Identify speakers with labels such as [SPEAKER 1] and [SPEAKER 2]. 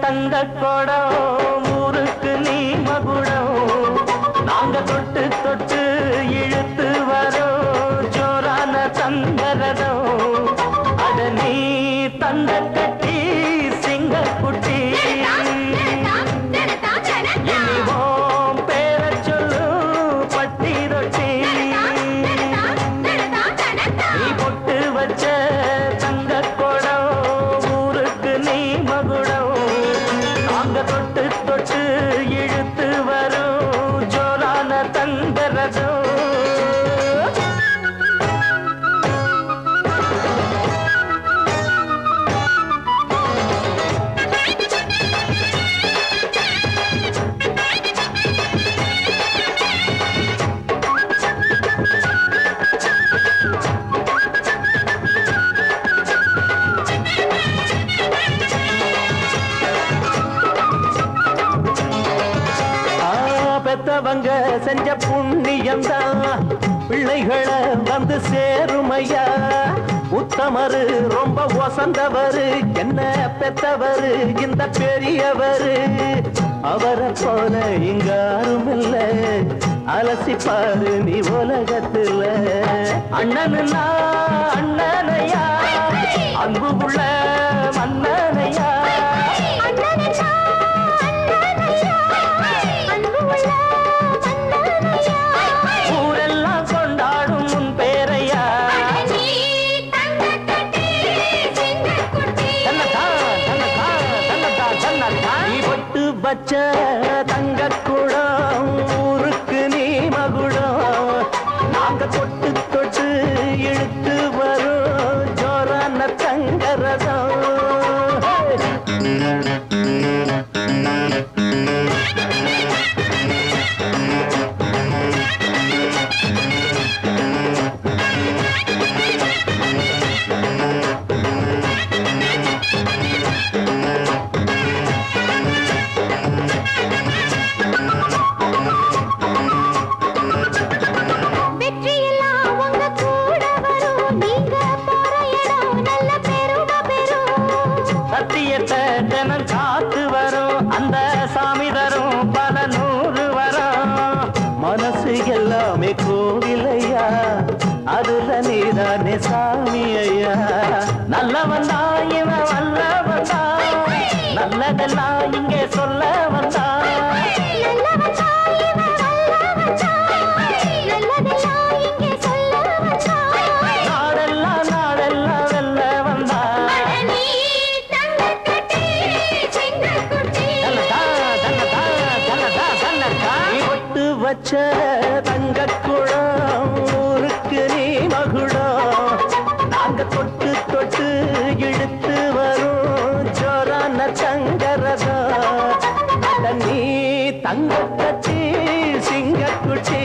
[SPEAKER 1] தங்க கொடம் ஊருக்கு நீ மகுடம் நாங்க தொட்டு தொட்டு இழுத்து வரோம் ஜோரான தங்கரதம் அட நீ தந்த கட்டி சிங்க குட்டி இனிவோம் பேர சொல்லு பட்டி ரொட்டி நீ பொட்டு வச்ச தங்க கொடம் ஊருக்கு நீ மகுடம் நாங்க தொட்டு தொட்டு இழுத்து வரும் ஜோரான தங்கரதம் பெத்தவங்க செஞ்ச புண்ணியம்தான் பிள்ளைகளை வந்து சேருமையா உத்தமரு ரொம்ப ஒசந்தவரு என்ன பெத்தவரு இந்த பெரியவரு அவரை போல இங்க யாரும் இல்ல அலசிப்பாரு நீ உலகத்துல அண்ணனுன்னா அண்ணனையா அன்பு உள்ள மன்னனையா ஊரெல்லாம் கொண்டாடும் உன் பேரையா நீ பொட்டு வச்ச தங்க குடம் ஊருக்கு நீ மகுடம் நாங்க தொட்டு தொட்டு இழுத்து வரும் ஜோரான தங்கரதம் தினம் காத்து வரும் அந்த சாமி தரும் பல நூறு வரும் மனசு எல்லாமே கோவிலையா அதுல நீதானே சாமி ஐயா நல்லவன் தான் இவன் வல்லவன் தான் நல்லதெல்லாம் இங்கே சொல்ல வந்தான் வச்ச தங்க குடம் ஊருக்கு நீ மகுடம் நாங்க தொட்டு தொட்டு இழுத்து வரும் ஜோரான தங்கரதம் நீ தங்க கட்டி சிங்க குட்டி